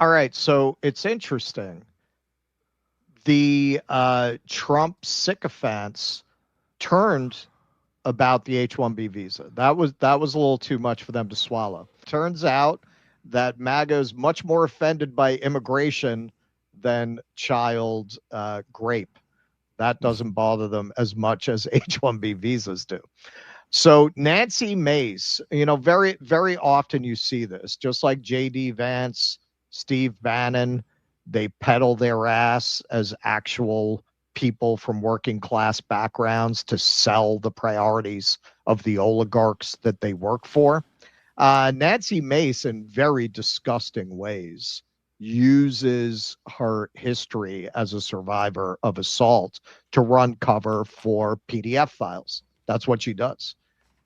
All right, so it's interesting. The Trump sycophants turned about the H-1B visa. That was a little too much for them to swallow. Turns out that MAGA is much more offended by immigration than child grape. That doesn't bother them as much as H-1B visas do. So Nancy Mace, very, very often you see this, just like J.D. Vance, Steve Bannon, they peddle their ass as actual people from working class backgrounds to sell the priorities of the oligarchs that they work for. Nancy Mace, in very disgusting ways, uses her history as a survivor of assault to run cover for PDF files. That's what she does.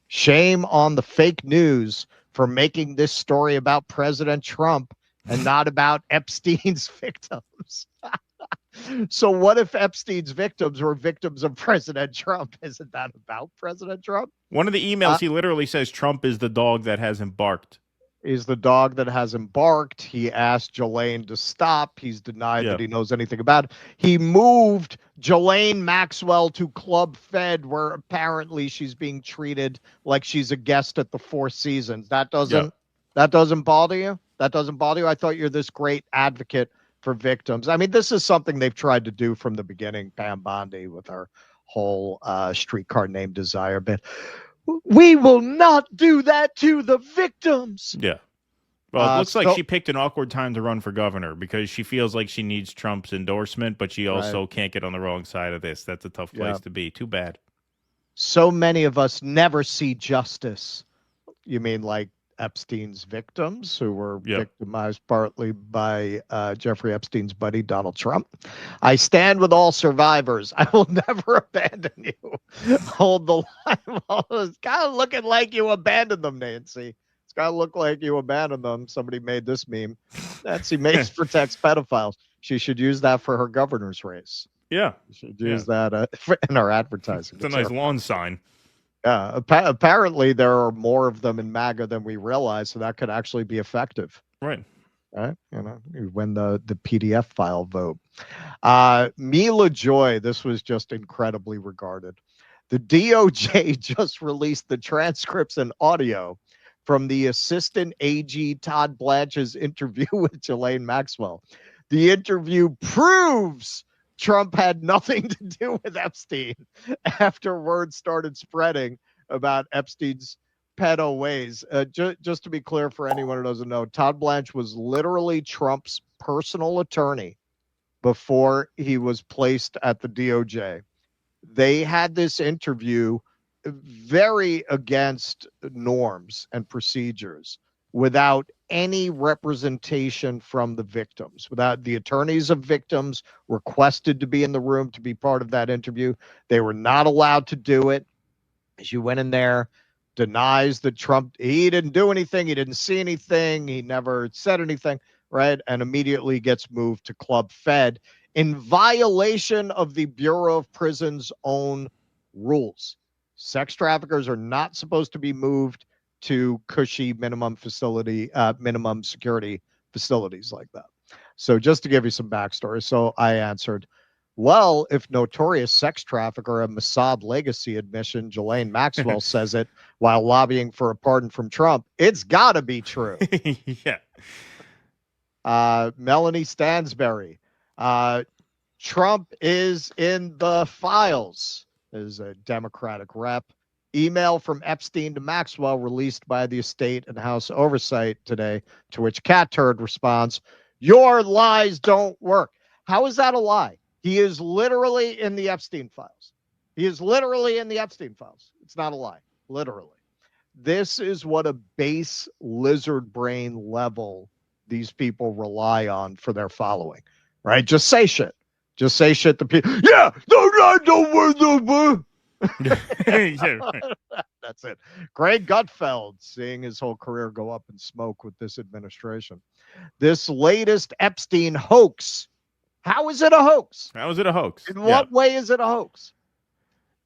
Shame on the fake news for making this story about President Trump and not about Epstein's victims. So what if Epstein's victims were victims of President Trump? Isn't that about President Trump? One of the emails, he literally says Trump is the dog that hasn't barked. Is the dog that hasn't barked. He asked Ghislaine to stop. He's denied that Yep. he knows anything about it. He moved Ghislaine Maxwell to Club Fed, where apparently she's being treated like she's a guest at the Four Seasons. That doesn't bother you? That doesn't bother you? I thought you're this great advocate for victims. I mean, this is something they've tried to do from the beginning, Pam Bondi, with her whole Streetcar Named Desire bit. We will not do that to the victims. Yeah. Well, it looks like she picked an awkward time to run for governor because she feels like she needs Trump's endorsement, but she also can't get on the wrong side of this. That's a tough place to be. Too bad. So many of us never see justice. You mean like Epstein's victims who were victimized partly by Jeffrey Epstein's buddy, Donald Trump? I stand with all survivors. I will never abandon you. Hold the line. Well, it's kind of looking like you abandoned them, Nancy. It's got to look like you abandoned them. Somebody made this meme. Nancy Mace protects pedophiles. She should use that for her governor's race. Yeah. She should use that in her advertising. It's a nice lawn sign. Apparently there are more of them in MAGA than we realize, so that could actually be effective. Right. You win the PDF file vote. Mila Joy, this was just incredibly regarded. The DOJ just released the transcripts and audio from the assistant AG Todd Blanche's interview with Ghislaine Maxwell. The interview proves Trump had nothing to do with Epstein after word started spreading about Epstein's pedo ways. Just to be clear for anyone who doesn't know, Todd Blanche was literally Trump's personal attorney before he was placed at the DOJ. They had this interview very against norms and procedures, without any representation from the victims, without the attorneys of victims requested to be in the room to be part of that interview. They were not allowed to do it. She went in there, denies that Trump, he didn't do anything. He didn't see anything. He never said anything, right? And immediately gets moved to Club Fed in violation of the Bureau of Prisons' own rules. Sex traffickers are not supposed to be moved to cushy minimum security facilities like that. So just to give you some backstory. So I answered, well, if notorious sex trafficker and Mossad legacy admission Ghislaine Maxwell says it while lobbying for a pardon from Trump, it's got to be true. Yeah. Melanie Stansberry. Trump is in the files, is a Democratic rep. Email from Epstein to Maxwell released by the Estate and House Oversight today, to which Cat Turd responds, your lies don't work. How is that a lie? He is literally in the Epstein files. It's not a lie, literally. This is what a base lizard brain level these people rely on for their following, right? Just say shit. Just say shit to people. Yeah, no. Yeah, right. That's it. Greg Gutfeld, seeing his whole career go up in smoke with this administration. This latest Epstein hoax. How is it a hoax? In what way is it a hoax?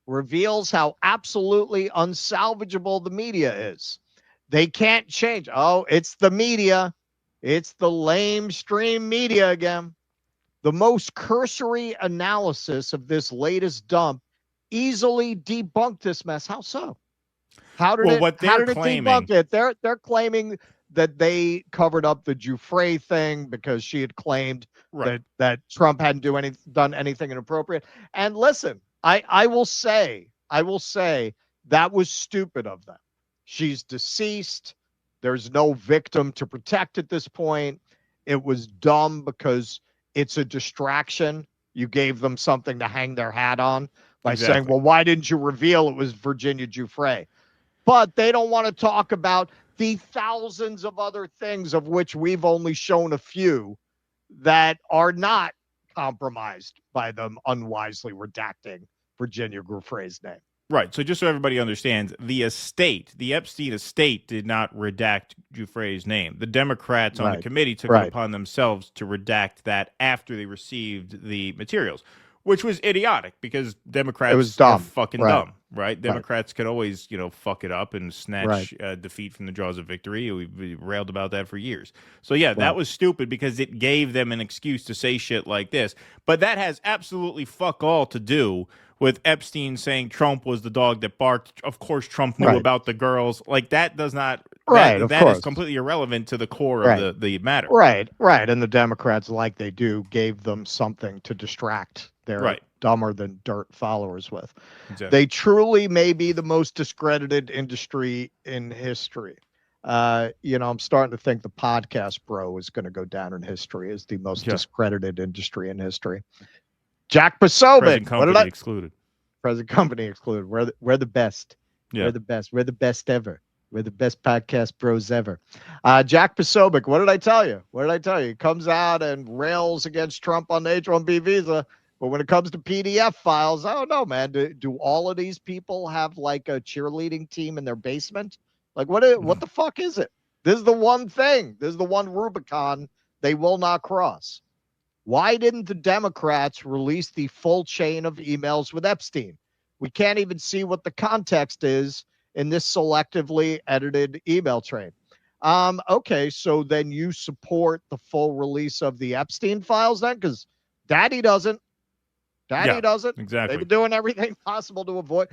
Reveals how absolutely unsalvageable the media is. They can't change. Oh, it's the media. It's the lamestream media again. The most cursory analysis of this latest dump easily debunked this mess. How so? How did it debunk it? They're claiming that they covered up the Giuffre thing because she had claimed that Trump hadn't done anything inappropriate. And listen, I will say that was stupid of them. She's deceased. There's no victim to protect at this point. It was dumb because it's a distraction. You gave them something to hang their hat on by saying, well, why didn't you reveal it was Virginia Giuffre? But they don't want to talk about the thousands of other things of which we've only shown a few that are not compromised by them unwisely redacting Virginia Giuffre's name. Right. So just so everybody understands, the Epstein estate did not redact Giuffre's name. The Democrats on the committee took it upon themselves to redact that after they received the materials, which was idiotic because Democrats are fucking dumb, right? Democrats could always, fuck it up and snatch defeat from the jaws of victory. We railed about that for years. So, yeah, that was stupid because it gave them an excuse to say shit like this. But that has absolutely fuck all to do with Epstein saying Trump was the dog that barked. Of course, Trump knew about the girls. Like, that does not... That is completely irrelevant to the core of the matter. Right. And the Democrats, like they do, gave them something to distract their dumber than dirt followers with. Exactly. They truly may be the most discredited industry in history. I'm starting to think the podcast bro is going to go down in history as the most discredited industry in history. Jack Posobiec. Present company excluded. Present company excluded. We're the best. Yeah. We're the best. We're the best ever. We're the best podcast bros ever. Jack Posobiec, what did I tell you? He comes out and rails against Trump on the H-1B visa. But when it comes to PDF files, I don't know, man. Do all of these people have like a cheerleading team in their basement? Like, what the fuck is it? This is the one thing. This is the one Rubicon they will not cross. Why didn't the Democrats release the full chain of emails with Epstein? We can't even see what the context is in this selectively edited email train. Okay, so then you support the full release of the Epstein files then? Because Daddy doesn't. Exactly. They've been doing everything possible to avoid.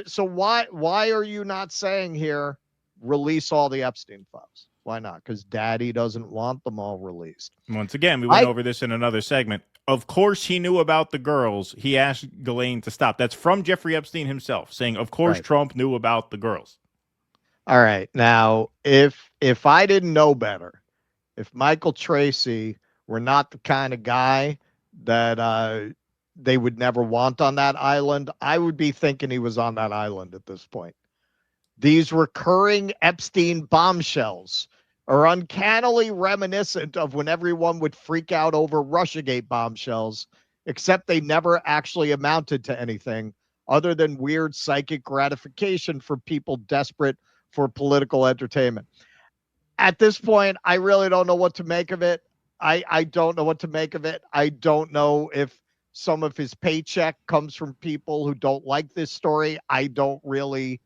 So why are you not saying here, release all the Epstein files? Why not? Because Daddy doesn't want them all released. Once again, we went over this in another segment. Of course he knew about the girls. He asked Ghislaine to stop. That's from Jeffrey Epstein himself, saying, of course Trump knew about the girls. All right. Now, if I didn't know better, if Michael Tracy were not the kind of guy that they would never want on that island, I would be thinking he was on that island at this point. These recurring Epstein bombshells are uncannily reminiscent of when everyone would freak out over Russiagate bombshells, except they never actually amounted to anything other than weird psychic gratification for people desperate for political entertainment. At this point, I really don't know what to make of it. I don't know what to make of it. I don't know if some of his paycheck comes from people who don't like this story. I don't really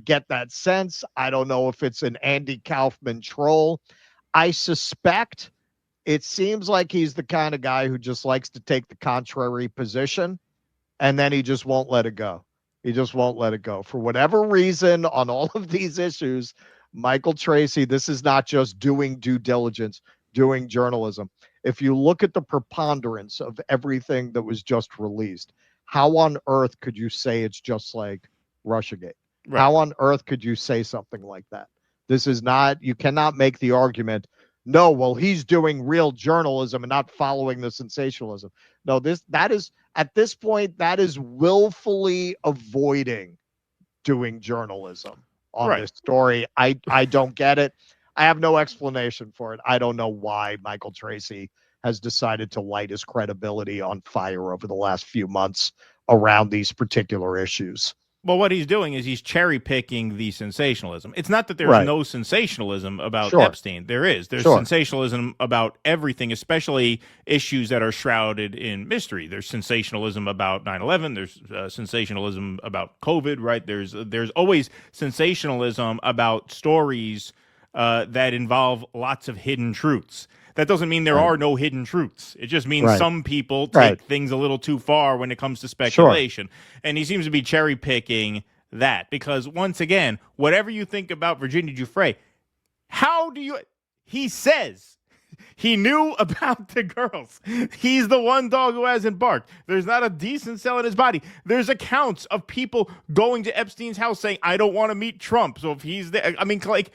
get that sense. I don't know if it's an Andy Kaufman troll. I suspect it seems like he's the kind of guy who just likes to take the contrary position, and then he just won't let it go. He just won't let it go. For whatever reason, on all of these issues, Michael Tracy, this is not just doing due diligence, doing journalism. If you look at the preponderance of everything that was just released, how on earth could you say it's just like Russiagate? Right. How on earth could you say something like that? This is not, you cannot make the argument, no, well, he's doing real journalism and not following the sensationalism. No, that is, at this point, that is willfully avoiding doing journalism on this story. I don't get it. I have no explanation for it. I don't know why Michael Tracy has decided to light his credibility on fire over the last few months around these particular issues. Well, what he's doing is he's cherry picking the sensationalism. It's not that there's no sensationalism about Epstein. There is. There's sensationalism about everything, especially issues that are shrouded in mystery. There's sensationalism about 9/11. There's sensationalism about COVID, right? There's always sensationalism about stories that involve lots of hidden truths. That doesn't mean there are no hidden truths. It just means some people take things a little too far when it comes to speculation. Sure. And he seems to be cherry picking that because, once again, whatever you think about Virginia Giuffre, he says he knew about the girls. He's the one dog who hasn't barked. There's not a decent cell in his body. There's accounts of people going to Epstein's house saying, I don't want to meet Trump. So if he's there, I mean, like,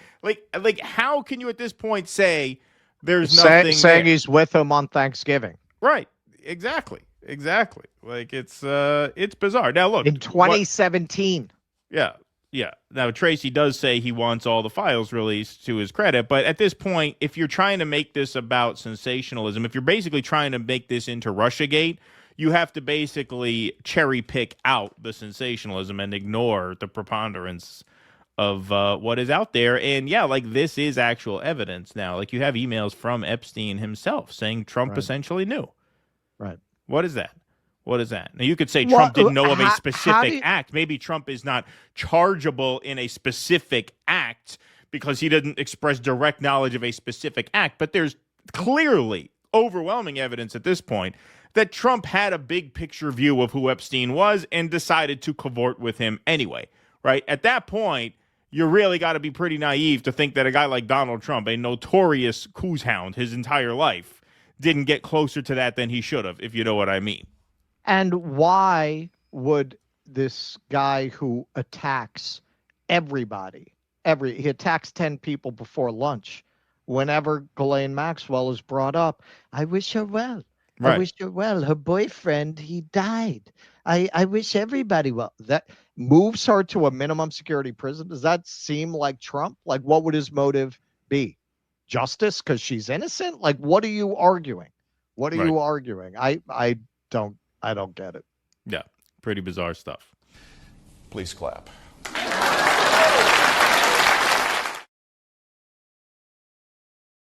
how can you at this point say there's nothing saying he's with him on Thanksgiving? Right. Exactly. Like it's bizarre. Now look, in 2017. Yeah. Now, Tracy does say he wants all the files released, to his credit. But at this point, if you're trying to make this about sensationalism, if you're basically trying to make this into Russiagate, you have to basically cherry pick out the sensationalism and ignore the preponderance of what is out there. And yeah, like this is actual evidence now. Like you have emails from Epstein himself saying Trump essentially knew. Right. What is that? What is that? Now, you could say Trump didn't know of a specific act. Maybe Trump is not chargeable in a specific act because he didn't express direct knowledge of a specific act. But there's clearly overwhelming evidence at this point that Trump had a big picture view of who Epstein was and decided to cavort with him anyway, right? At that point, you really got to be pretty naive to think that a guy like Donald Trump, a notorious coos hound his entire life, didn't get closer to that than he should have, if you know what I mean. And why would this guy who attacks everybody, he attacks 10 people before lunch, whenever Ghislaine Maxwell is brought up, I wish her well. Right. I wish her well. Her boyfriend, he died. I wish everybody well. That moves her to a minimum security prison. Does that seem like Trump? Like, what would his motive be? Justice because she's innocent? Like, what are you arguing? What are you arguing? I don't get it. Yeah, pretty bizarre stuff. Please clap.